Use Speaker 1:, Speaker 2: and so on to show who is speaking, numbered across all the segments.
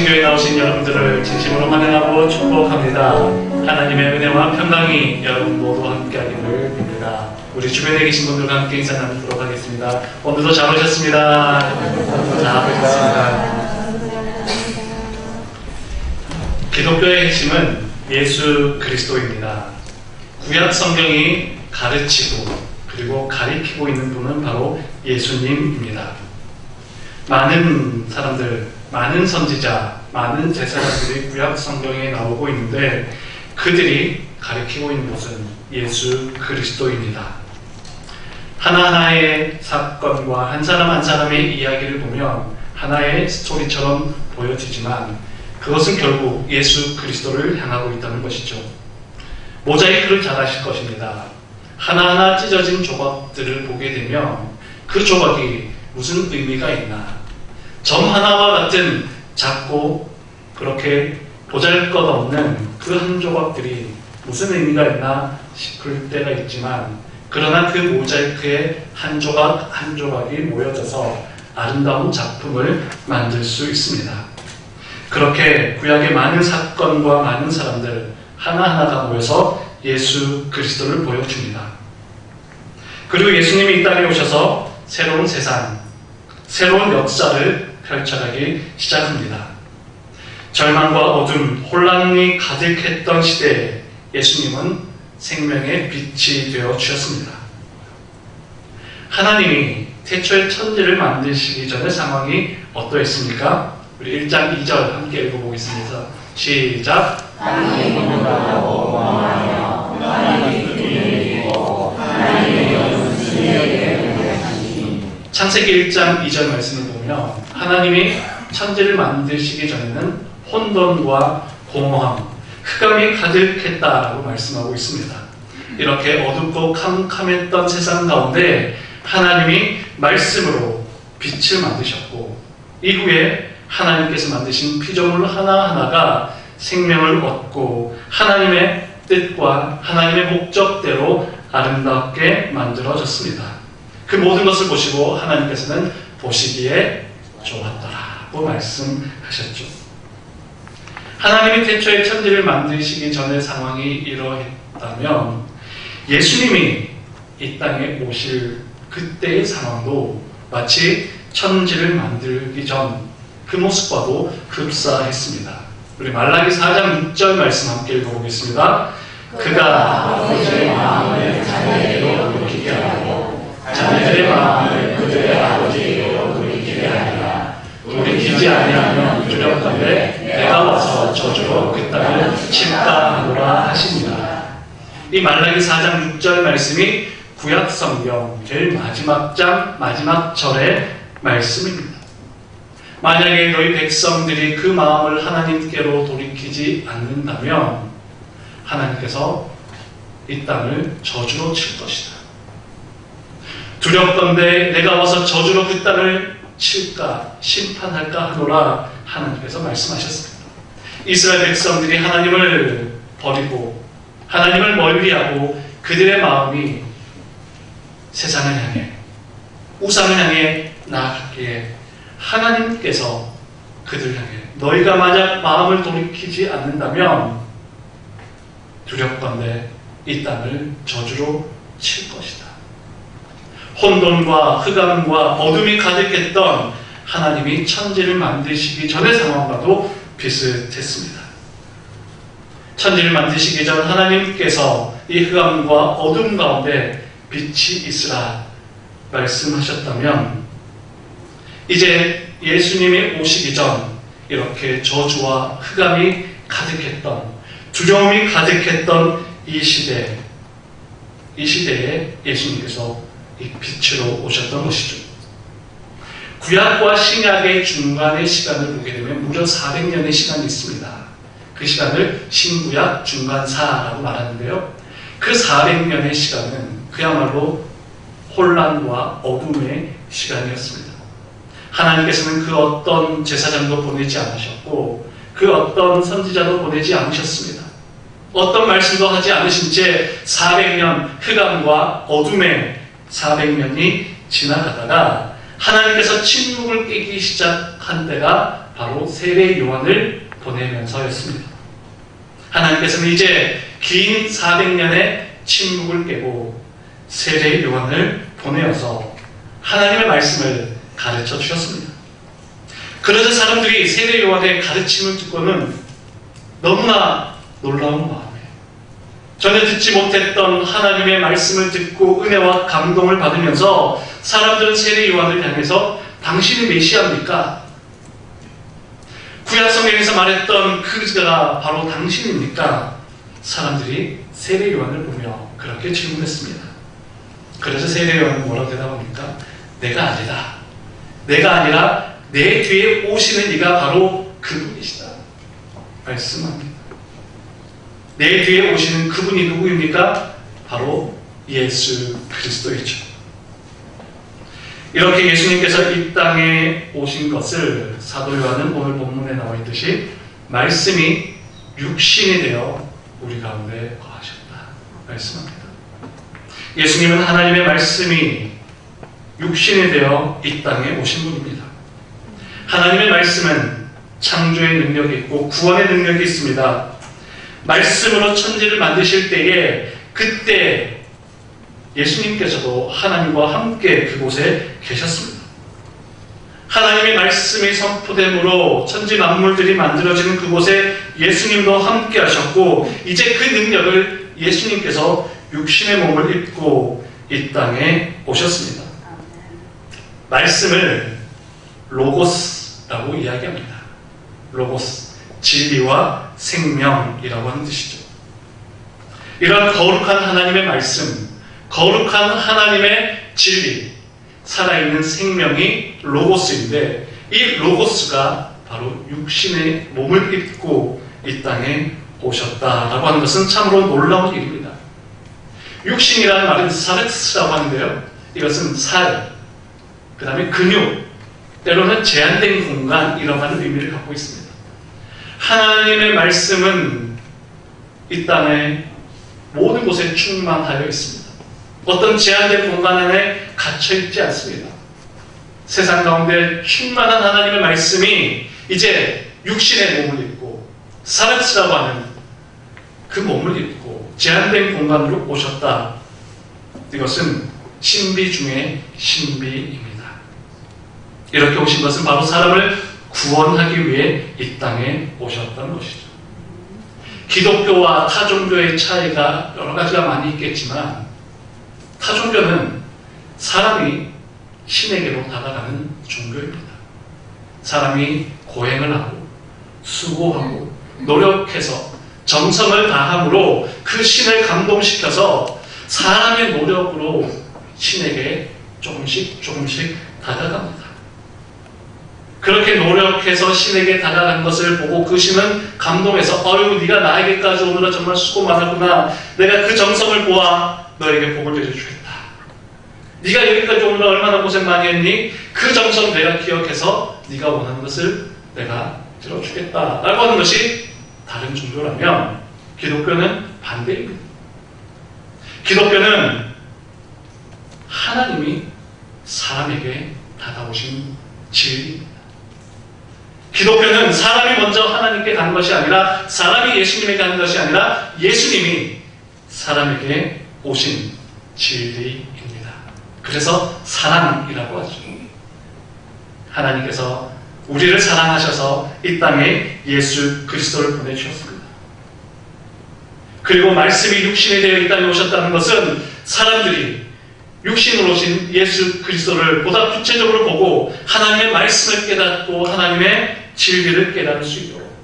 Speaker 1: 백성교회에 나오신 여러분들을 진심으로 환영하고 축복합니다. 하나님의 은혜와 평강이 여러분 모두와 함께하기를 빕니다. 우리 주변에 계신 분들과 함께 인사 나누도록 하겠습니다. 오늘도 잘 오셨습니다. 잘 오셨습니다. 기독교의 핵심은 예수 그리스도입니다. 구약 성경이 가르치고 그리고 가리키고 있는 분은 바로 예수님입니다. 많은 사람들, 많은 선지자, 많은 제사장들이 구약 성경에 나오고 있는데 그들이 가리키고 있는 것은 예수 그리스도입니다. 하나하나의 사건과 한 사람 한 사람의 이야기를 보면 하나의 스토리처럼 보여지지만 그것은 결국 예수 그리스도를 향하고 있다는 것이죠. 모자이크를 잘 아실 것입니다. 하나하나 찢어진 조각들을 보게 되면 그 조각이 무슨 의미가 있나? 점 하나와 같은 작고 그렇게 보잘것없는 그 한 조각들이 무슨 의미가 있나 싶을 때가 있지만 그러나 그 모자이크의 한 조각 한 조각이 모여져서 아름다운 작품을 만들 수 있습니다. 그렇게 구약의 많은 사건과 많은 사람들 하나하나가 모여서 예수 그리스도를 보여줍니다. 그리고 예수님이 이 땅에 오셔서 새로운 세상, 새로운 역사를 펼쳐가기 시작합니다. 절망과 어둠, 혼란이 가득했던 시대에 예수님은 생명의 빛이 되어 주셨습니다. 하나님이 태초에 천지를 만드시기 전의 상황이 어떠했습니까? 우리 1장 2절 함께 읽어보겠습니다. 시작!
Speaker 2: 땅이 무너가고 멍하여 하나님이 그를 내리고 하나님의 영은 그에게 하시니.
Speaker 1: 창세기 1장 2절 말씀을 보면 하나님이 천지를 만드시기 전에는 혼돈과 공허함, 흑암이 가득했다라고 말씀하고 있습니다. 이렇게 어둡고 캄캄했던 세상 가운데 하나님이 말씀으로 빛을 만드셨고 이후에 하나님께서 만드신 피조물 하나하나가 생명을 얻고 하나님의 뜻과 하나님의 목적대로 아름답게 만들어졌습니다. 그 모든 것을 보시고 하나님께서는 보시기에 좋았더라고 말씀하셨죠. 하나님이 태초에 천지를 만드시기 전의 상황이 이러했다면 예수님이 이 땅에 오실 그때의 상황도 마치 천지를 만들기 전 그 모습과도 흡사했습니다. 우리 말라기 4장 6절 말씀 함께 읽어보겠습니다. 그가 아버지의 마음을 자녀에게로 돌이키게 하고 자녀들의 마음을 그들의 아버지에게로 돌이키게 하리라. 돌이키지 아니하면 두렵건대 내가 와서 저주로 그 땅을 칠까 하노라 하십니다. 이 말라기 4장 6절 말씀이 구약 성경 제일 마지막 장 마지막 절의 말씀입니다. 만약에 너희 백성들이 그 마음을 하나님께로 돌이키지 않는다면 하나님께서 이 땅을 저주로 칠 것이다. 두렵건대 내가 와서 저주로 그 땅을 칠까 심판할까 하노라 하나님께서 말씀하셨습니다. 이스라엘 백성들이 하나님을 버리고 하나님을 멀리하고 그들의 마음이 세상을 향해 우상을 향해 나아갔기에 하나님께서 그들을 향해 너희가 만약 마음을 돌이키지 않는다면 두렵건대 이 땅을 저주로 칠 것이다. 혼돈과 흑암과 어둠이 가득했던 하나님이 천지를 만드시기 전의 상황과도 비슷했습니다. 천지를 만드시기 전 하나님께서 이 흑암과 어둠 가운데 빛이 있으라 말씀하셨다면 이제 예수님이 오시기 전 이렇게 저주와 흑암이 가득했던 두려움이 가득했던 이 시대에 예수님께서 이 빛으로 오셨던 것이죠. 구약과 신약의 중간의 시간을 보게 되면 무려 400년의 시간이 있습니다. 그 시간을 신구약 중간사라고 말하는데요. 그 400년의 시간은 그야말로 혼란과 어둠의 시간이었습니다. 하나님께서는 그 어떤 제사장도 보내지 않으셨고 그 어떤 선지자도 보내지 않으셨습니다. 어떤 말씀도 하지 않으신 채 400년 흑암과 어둠의 400년이 지나가다가 하나님께서 침묵을 깨기 시작한 때가 바로 세례 요한을 보내면서였습니다. 하나님께서는 이제 긴 400년의 침묵을 깨고 세례 요한을 보내어서 하나님의 말씀을 가르쳐 주셨습니다. 그래서 사람들이 세례 요한의 가르침을 듣고는 너무나 놀라운 마음에 전혀 듣지 못했던 하나님의 말씀을 듣고 은혜와 감동을 받으면서 사람들은 세례 요한을 향해서 당신이 메시아입니까? 구약 성경에서 말했던 그가 바로 당신입니까? 사람들이 세례 요한을 보며 그렇게 질문했습니다. 그래서 세례 요한은 뭐라고 대답합니까? 내가 아니다. 내가 아니라 내 뒤에 오시는 이가 바로 그분이시다. 말씀합니다. 내 뒤에 오시는 그분이 누구입니까? 바로 예수 그리스도이죠. 이렇게 예수님께서 이 땅에 오신 것을 사도 요한은 오늘 본문에 나와 있듯이 말씀이 육신이 되어 우리 가운데 거하셨다 말씀합니다. 예수님은 하나님의 말씀이 육신이 되어 이 땅에 오신 분입니다. 하나님의 말씀은 창조의 능력이 있고 구원의 능력이 있습니다. 말씀으로 천지를 만드실 때에 그때 예수님께서도 하나님과 함께 그곳에 계셨습니다. 하나님의 말씀이 선포됨으로 천지 만물들이 만들어지는 그곳에 예수님도 함께 하셨고 이제 그 능력을 예수님께서 육신의 몸을 입고 이 땅에 오셨습니다. 말씀을 로고스라고 이야기합니다. 로고스, 진리와 생명이라고 하는 뜻이죠. 이런 거룩한 하나님의 말씀, 거룩한 하나님의 진리, 살아있는 생명이 로고스인데 이 로고스가 바로 육신의 몸을 입고 이 땅에 오셨다라고 하는 것은 참으로 놀라운 일입니다. 육신이라는 말은 사르스라고 하는데요. 이것은 살, 그 다음에 근육, 때로는 제한된 공간이라고 하는 의미를 갖고 있습니다. 하나님의 말씀은 이 땅의 모든 곳에 충만하여 있습니다. 어떤 제한된 공간 안에 갇혀있지 않습니다. 세상 가운데 충만한 하나님의 말씀이 이제 육신의 몸을 입고 사르스라고 하는 그 몸을 입고 제한된 공간으로 오셨다. 이것은 신비 중의 신비입니다. 이렇게 오신 것은 바로 사람을 구원하기 위해 이 땅에 오셨다는 것이죠. 기독교와 타종교의 차이가 여러 가지가 많이 있겠지만 타종교는 사람이 신에게로 다가가는 종교입니다. 사람이 고행을 하고 수고하고 노력해서 정성을 다함으로 그 신을 감동시켜서 사람의 노력으로 신에게 조금씩 다가갑니다. 그렇게 노력해서 신에게 다가간 것을 보고 그 신은 감동해서 어휴 네가 나에게까지 오느라 정말 수고 많았구나. 내가 그 정성을 보아 너에게 복을 내려주겠다. 네가 여기까지 오느라 얼마나 고생 많이 했니? 그 정성 내가 기억해서 네가 원하는 것을 내가 들어주겠다 라고 하는 것이 다른 종교라면 기독교는 반대입니다. 기독교는 하나님이 사람에게 다가오신 진리입니다. 기독교는 사람이 먼저 하나님께 가는 것이 아니라 사람이 예수님에게 가는 것이 아니라 예수님이 사람에게 오신 진리입니다. 그래서 사랑이라고 하죠. 하나님께서 우리를 사랑하셔서 이 땅에 예수 그리스도를 보내주셨습니다. 그리고 말씀이 육신이 되어 이 땅에 오셨다는 것은 사람들이 육신으로 오신 예수 그리스도를 보다 구체적으로 보고 하나님의 말씀을 깨닫고 하나님의 진리를 깨달을 수 있도록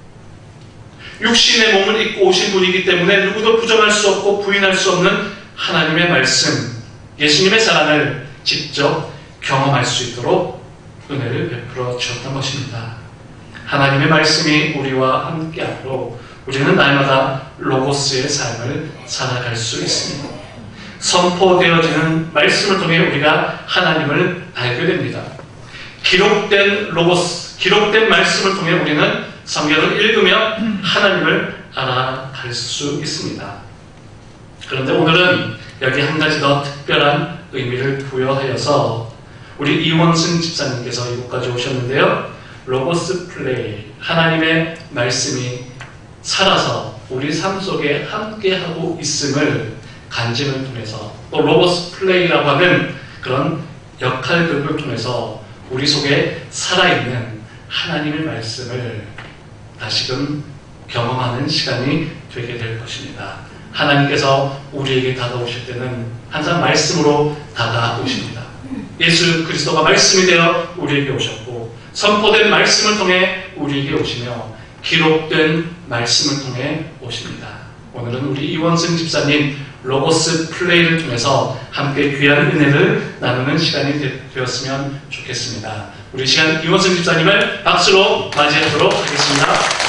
Speaker 1: 육신의 몸을 입고 오신 분이기 때문에 누구도 부정할 수 없고 부인할 수 없는 하나님의 말씀, 예수님의 사랑을 직접 경험할 수 있도록 은혜를 베풀어 주셨던 것입니다. 하나님의 말씀이 우리와 함께하므로 우리는 날마다 로고스의 삶을 살아갈 수 있습니다. 선포되어지는 말씀을 통해 우리가 하나님을 알게 됩니다. 기록된 로고스, 기록된 말씀을 통해 우리는 성경을 읽으며 하나님을 알아갈 수 있습니다. 그런데 오늘은 여기 한 가지 더 특별한 의미를 부여하여서 우리 이원승 집사님께서 이곳까지 오셨는데요. 로고스 플레이, 하나님의 말씀이 살아서 우리 삶 속에 함께하고 있음을 간증을 통해서, 또 로고스 플레이라고 하는 그런 역할극을 통해서 우리 속에 살아있는 하나님의 말씀을 다시금 경험하는 시간이 되게 될 것입니다. 하나님께서 우리에게 다가오실 때는 항상 말씀으로 다가오십니다. 예수 그리스도가 말씀이 되어 우리에게 오셨고, 선포된 말씀을 통해 우리에게 오시며, 기록된 말씀을 통해 오십니다. 오늘은 우리 이원승 집사님 로고스 플레이를 통해서 함께 귀한 은혜를 나누는 시간이 되었으면 좋겠습니다. 우리 시간 이원승 집사님을 박수로 맞이하도록 하겠습니다.